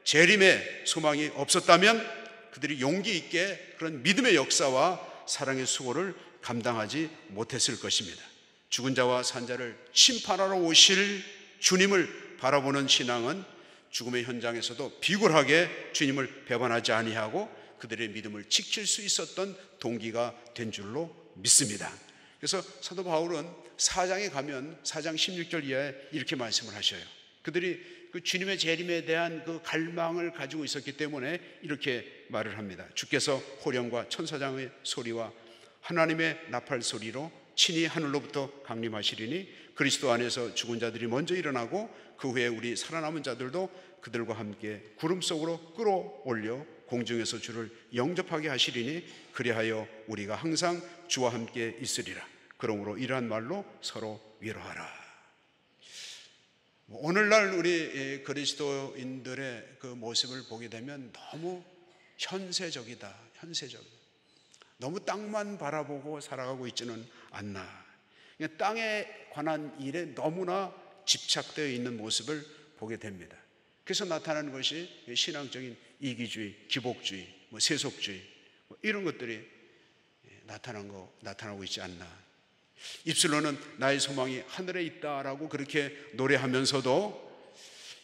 재림의 소망이 없었다면 그들이 용기 있게 그런 믿음의 역사와 사랑의 수고를 감당하지 못했을 것입니다. 죽은 자와 산 자를 심판하러 오실 주님을 바라보는 신앙은 죽음의 현장에서도 비굴하게 주님을 배반하지 아니하고 그들의 믿음을 지킬 수 있었던 동기가 된 줄로 믿습니다. 그래서 사도 바울은 4장에 가면 4장 16절 이하에 이렇게 말씀을 하셔요. 그들이 그 주님의 재림에 대한 그 갈망을 가지고 있었기 때문에 이렇게 말을 합니다. 주께서 호령과 천사장의 소리와 하나님의 나팔 소리로 친히 하늘로부터 강림하시리니 그리스도 안에서 죽은 자들이 먼저 일어나고 그 후에 우리 살아남은 자들도 그들과 함께 구름 속으로 끌어올려 공중에서 주를 영접하게 하시리니 그리하여 우리가 항상 주와 함께 있으리라. 그러므로 이러한 말로 서로 위로하라. 오늘날 우리 그리스도인들의 그 모습을 보게 되면 너무 현세적이다. 너무 땅만 바라보고 살아가고 있지는 않나. 땅에 관한 일에 너무나 집착되어 있는 모습을 보게 됩니다. 그래서 나타나는 것이 신앙적인 이기주의, 기복주의, 세속주의 이런 것들이 나타나고 있지 않나. 입술로는 나의 소망이 하늘에 있다라고 그렇게 노래하면서도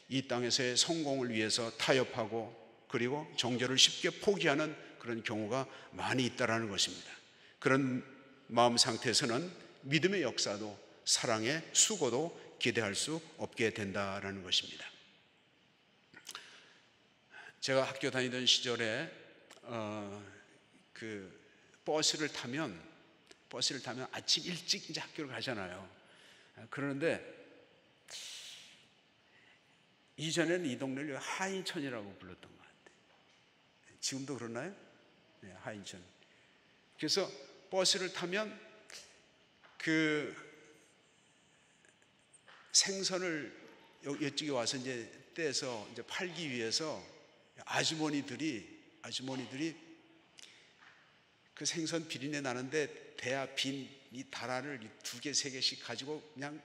이 땅에서의 성공을 위해서 타협하고 그리고 정죄를 쉽게 포기하는 그런 경우가 많이 있다라는 것입니다. 그런 마음 상태에서는 믿음의 역사도 사랑의 수고도 기대할 수 없게 된다라는 것입니다. 제가 학교 다니던 시절에 그 버스를 타면 아침 일찍 이제 학교를 가잖아요. 그런데 이전에는 이 동네를 하인천이라고 불렀던 것 같아요. 지금도 그러나요? 네, 하인천. 그래서 버스를 타면 그 생선을 이쪽에 와서 이제 떼서 이제 팔기 위해서 아주머니들이 그 생선 비린내 나는데 대야 빈 이 다라를 2개, 3개씩 가지고 그냥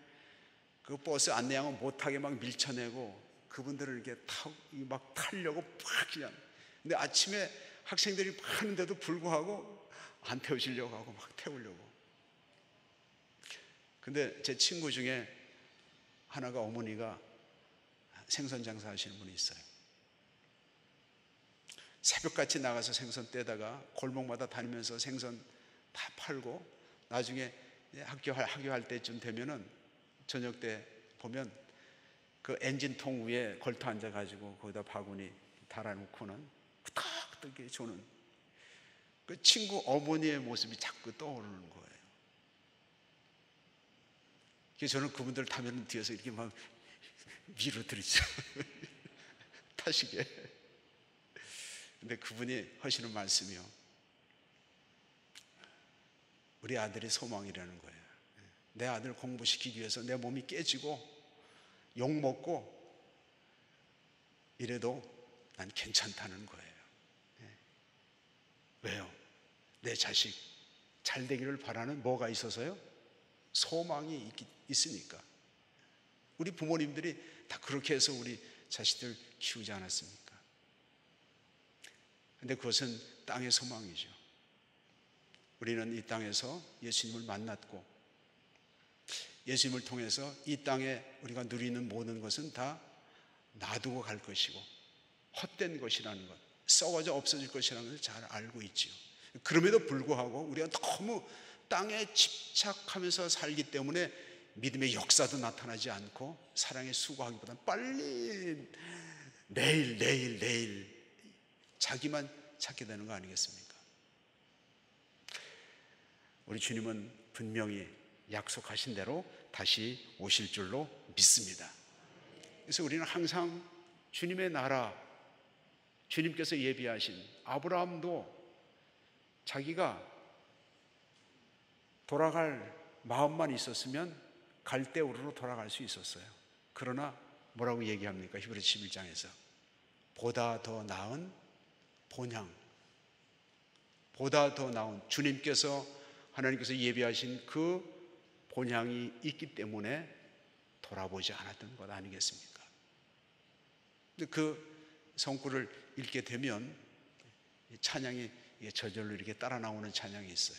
그 버스 안내양은 못하게 막 밀쳐내고 그분들을 이렇게 막 타려고 막 그냥. 근데 아침에 학생들이 많은데도 불구하고 안 태우시려고 하고 막 태우려고. 근데 제 친구 중에 하나가 어머니가 생선 장사하시는 분이 있어요. 새벽같이 나가서 생선 떼다가 골목마다 다니면서 생선 다 팔고 나중에 학교할 때쯤 되면은 저녁 때 보면 그 엔진통 위에 걸터 앉아가지고 거기다 바구니 달아놓고는 끄덕끄덕 조는 그 친구 어머니의 모습이 자꾸 떠오르는 거예요. 그래서 저는 그분들 타면 뒤에서 이렇게 막 밀어드리죠. 타시게. 근데 그분이 하시는 말씀이요. 우리 아들이 소망이라는 거예요. 내 아들 공부시키기 위해서 내 몸이 깨지고 욕먹고 이래도 난 괜찮다는 거예요. 왜요? 내 자식 잘 되기를 바라는 뭐가 있어서요? 소망이 있으니까. 우리 부모님들이 다 그렇게 해서 우리 자식들 키우지 않았습니까? 근데 그것은 땅의 소망이죠. 우리는 이 땅에서 예수님을 만났고 예수님을 통해서 이 땅에 우리가 누리는 모든 것은 다 놔두고 갈 것이고 헛된 것이라는 것, 썩어져 없어질 것이라는 것을 잘 알고 있지요. 그럼에도 불구하고 우리가 너무 땅에 집착하면서 살기 때문에 믿음의 역사도 나타나지 않고 사랑의 수고하기보다는 빨리 내일 자기만 찾게 되는 거 아니겠습니까? 우리 주님은 분명히 약속하신 대로 다시 오실 줄로 믿습니다. 그래서 우리는 항상 주님의 나라, 주님께서 예비하신 아브라함도 자기가 돌아갈 마음만 있었으면 갈대우르로 돌아갈 수 있었어요. 그러나 뭐라고 얘기합니까? 히브리서 11장에서 보다 더 나은 본향, 보다 더 나은 주님께서 하나님께서 예비하신 그 본향이 있기 때문에 돌아보지 않았던 것 아니겠습니까? 그 성구를 읽게 되면 찬양이 저절로 이렇게 따라 나오는 찬양이 있어요.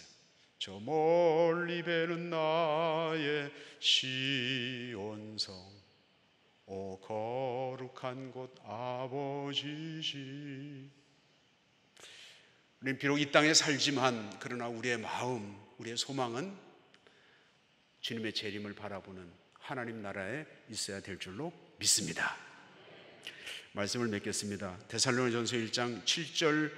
저 멀리 배는 나의 시온성 오 거룩한 곳 아버지시. 우리는 비록 이 땅에 살지만 그러나 우리의 마음, 우리의 소망은 주님의 재림을 바라보는 하나님 나라에 있어야 될 줄로 믿습니다. 말씀을 맺겠습니다. 데살로니가전서 1장 7절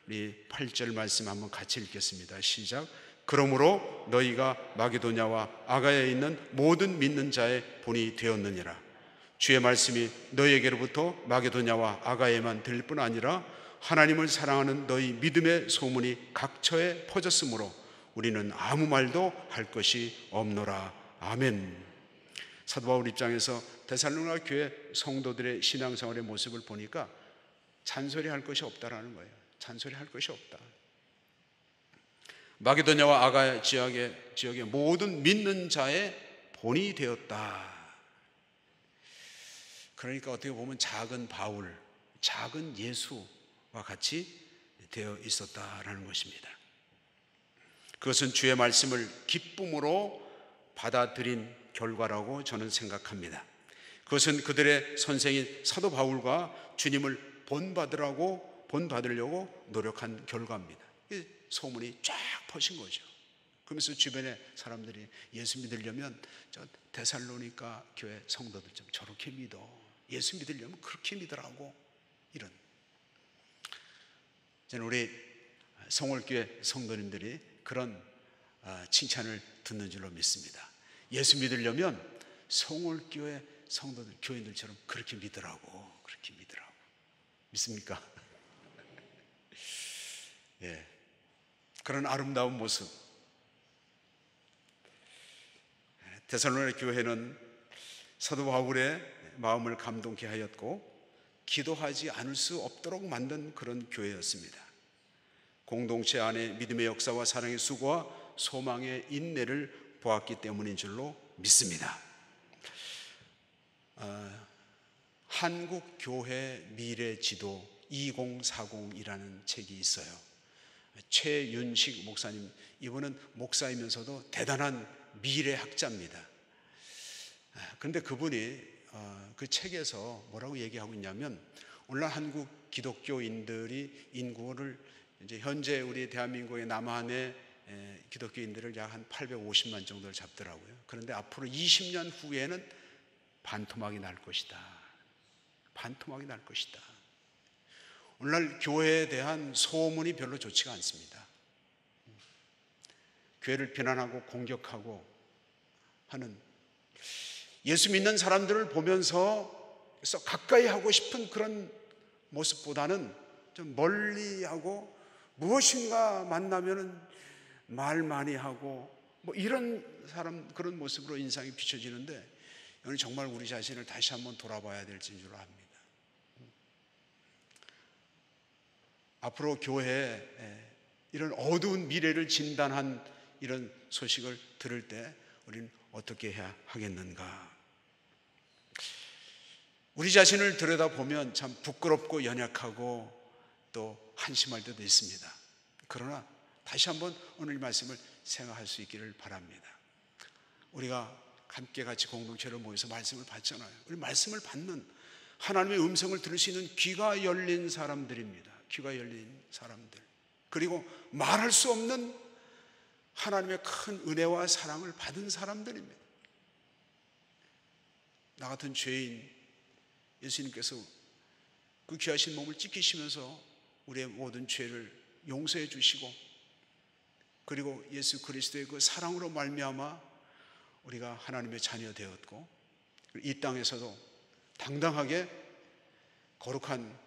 우리 8절 말씀 한번 같이 읽겠습니다. 시작. 그러므로 너희가 마게도냐와 아가야에 있는 모든 믿는 자의 본이 되었느니라. 주의 말씀이 너희에게로부터 마게도냐와 아가야에만 들릴 뿐 아니라 하나님을 사랑하는 너희 믿음의 소문이 각처에 퍼졌으므로 우리는 아무 말도 할 것이 없노라. 아멘. 사도 바울 입장에서 데살로니가 교회 성도들의 신앙생활의 모습을 보니까 잔소리할 것이 없다라는 거예요. 잔소리할 것이 없다. 마게도냐와 아가야 지역의 모든 믿는 자의 본이 되었다. 그러니까 어떻게 보면 작은 바울, 작은 예수와 같이 되어 있었다라는 것입니다. 그것은 주의 말씀을 기쁨으로 받아들인 결과라고 저는 생각합니다. 그것은 그들의 선생인 사도 바울과 주님을 본받으려고 노력한 결과입니다. 소문이 쫙 퍼진 거죠. 그러면서 주변의 사람들이 예수 믿으려면 저 데살로니가 교회 성도들 좀 저렇게 믿어, 예수 믿으려면 그렇게 믿으라고, 이런. 저는 우리 성월교회 성도님들이 그런 칭찬을 듣는 줄로 믿습니다. 예수 믿으려면 성월교회 성도들, 교인들처럼 그렇게 믿으라고, 그렇게 믿으라고. 믿습니까? 예, 그런 아름다운 모습. 데살로니가 교회는 사도 바울의 마음을 감동케 하였고 기도하지 않을 수 없도록 만든 그런 교회였습니다. 공동체 안에 믿음의 역사와 사랑의 수고와 소망의 인내를 보았기 때문인 줄로 믿습니다. 한국교회 미래지도 2040이라는 책이 있어요. 최윤식 목사님, 이분은 목사이면서도 대단한 미래학자입니다. 그런데 그분이 그 책에서 뭐라고 얘기하고 있냐면, 오늘날 한국 기독교인들이 인구를 이제 현재 우리 대한민국의 남한의 기독교인들을 약 한 850만 정도를 잡더라고요. 그런데 앞으로 20년 후에는 반토막이 날 것이다. 반토막이 날 것이다. 오늘날 교회에 대한 소문이 별로 좋지가 않습니다. 교회를 비난하고 공격하고 하는, 예수 믿는 사람들을 보면서 가까이 하고 싶은 그런 모습보다는 좀 멀리하고, 무엇인가 만나면은 말 많이 하고 뭐 이런 사람, 그런 모습으로 인상이 비춰지는데, 이건 정말 우리 자신을 다시 한번 돌아봐야 될 줄 압니다. 앞으로 교회에 이런 어두운 미래를 진단한 이런 소식을 들을 때 우리는 어떻게 해야 하겠는가? 우리 자신을 들여다보면 참 부끄럽고 연약하고 또 한심할 때도 있습니다. 그러나 다시 한번 오늘 말씀을 생각할 수 있기를 바랍니다. 우리가 함께 같이 공동체로 모여서 말씀을 받잖아요. 우리 말씀을 받는, 하나님의 음성을 들을 수 있는 귀가 열린 사람들입니다. 귀가 열린 사람들. 그리고 말할 수 없는 하나님의 큰 은혜와 사랑을 받은 사람들입니다. 나 같은 죄인, 예수님께서 그 귀하신 몸을 찢기시면서 우리의 모든 죄를 용서해 주시고, 그리고 예수 그리스도의 그 사랑으로 말미암아 우리가 하나님의 자녀 되었고, 이 땅에서도 당당하게 거룩한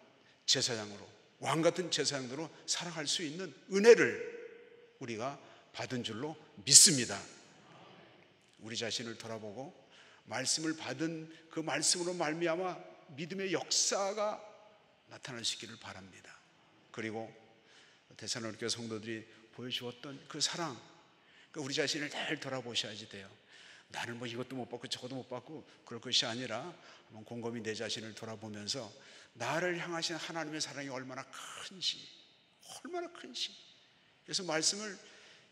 제사장으로, 왕 같은 제사장으로 살아갈 수 있는 은혜를 우리가 받은 줄로 믿습니다. 우리 자신을 돌아보고 말씀을 받은 그 말씀으로 말미암아 믿음의 역사가 나타날 수 있기를 바랍니다. 그리고 데살로니가 성도들이 보여주었던 그 사랑, 우리 자신을 잘 돌아보셔야지 돼요. 나는 뭐 이것도 못 받고 저것도 못 받고 그럴 것이 아니라 한번 곰곰이 내 자신을 돌아보면서 나를 향하신 하나님의 사랑이 얼마나 큰지, 그래서 말씀을,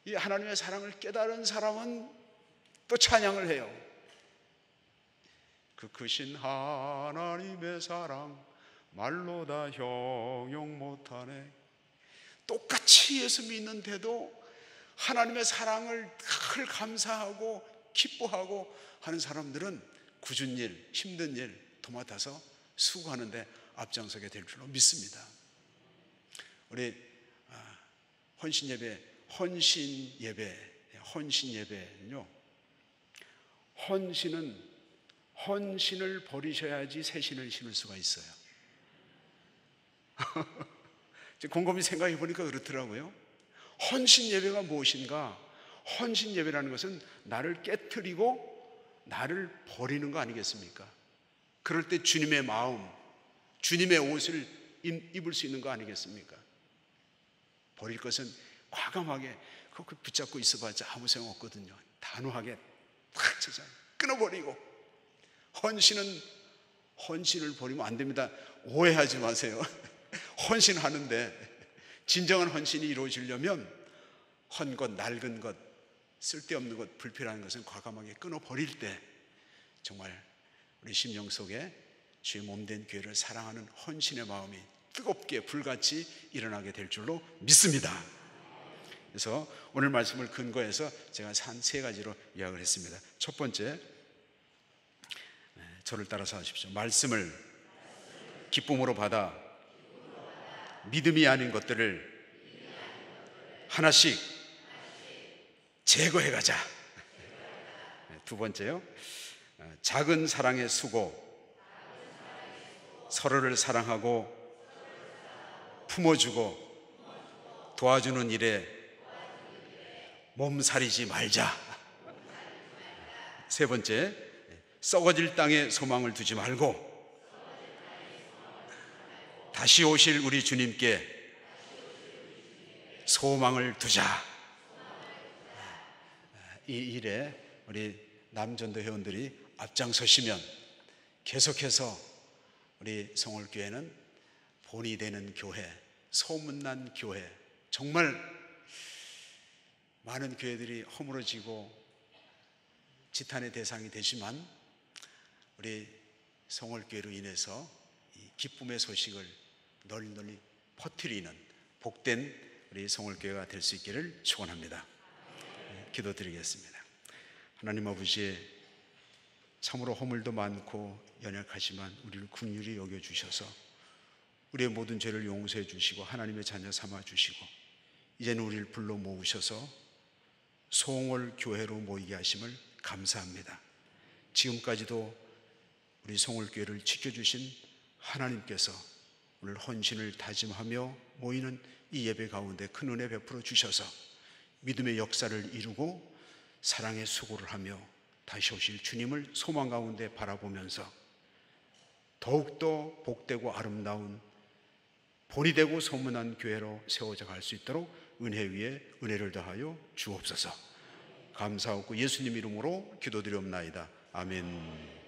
이 하나님의 사랑을 깨달은 사람은 또 찬양을 해요. 그 크신 하나님의 사랑 말로 다 형용 못하네. 똑같이 예수 믿는데도 하나님의 사랑을 늘 감사하고 기뻐하고 하는 사람들은 굳은 일, 힘든 일 도맡아서 수고하는데 앞장서게 될 줄로 믿습니다. 우리 헌신예배는요, 헌신을 버리셔야지 새 신을 신을 수가 있어요. 곰곰이 생각해 보니까 그렇더라고요. 헌신예배가 무엇인가? 헌신예배라는 것은 나를 깨트리고 나를 버리는 거 아니겠습니까? 그럴 때 주님의 마음, 주님의 옷을 입을 수 있는 거 아니겠습니까? 버릴 것은 과감하게 그거 붙잡고 있어봤자 아무 소용 없거든요. 단호하게 탁 쳐서 끊어버리고. 헌신을 버리면 안 됩니다. 오해하지 마세요. 헌신하는데 진정한 헌신이 이루어지려면 헌 것, 낡은 것, 쓸데없는 것, 불필요한 것은 과감하게 끊어버릴 때 정말 우리 심령 속에 주의 몸된 교회를 사랑하는 헌신의 마음이 뜨겁게 불같이 일어나게 될 줄로 믿습니다. 그래서 오늘 말씀을 근거해서 제가 한 세 가지로 요약을 했습니다. 첫 번째, 저를 따라서 하십시오. 말씀을 기쁨으로 받아 믿음이 아닌 것들을 하나씩 제거해 가자. 두 번째요, 작은 사랑의 수고, 서로를 사랑하고 품어주고 도와주는 일에 몸살이지 말자. 세 번째, 썩어질 땅에 소망을 두지 말고 다시 오실 우리 주님께 소망을 두자. 이 일에 우리 남전도 회원들이 앞장서시면 계속해서 우리 성월교회는 본이 되는 교회, 소문난 교회, 정말 많은 교회들이 허물어지고 지탄의 대상이 되지만 우리 성월교회로 인해서 이 기쁨의 소식을 널리 퍼뜨리는 복된 우리 성월교회가 될 수 있기를 축원합니다. 기도드리겠습니다. 하나님 아버지, 참으로 허물도 많고 연약하지만 우리를 긍휼히 여겨주셔서 우리의 모든 죄를 용서해 주시고 하나님의 자녀 삼아 주시고 이제는 우리를 불러 모으셔서 송월교회로 모이게 하심을 감사합니다. 지금까지도 우리 송월교회를 지켜주신 하나님께서 오늘 헌신을 다짐하며 모이는 이 예배 가운데 큰 은혜 베풀어 주셔서 믿음의 역사를 이루고 사랑의 수고를 하며 다시 오실 주님을 소망 가운데 바라보면서 더욱더 복되고 아름다운 본이 되고 소문난 교회로 세워져 갈 수 있도록 은혜 위에 은혜를 더하여 주옵소서. 감사하고 예수님 이름으로 기도드리옵나이다. 아멘.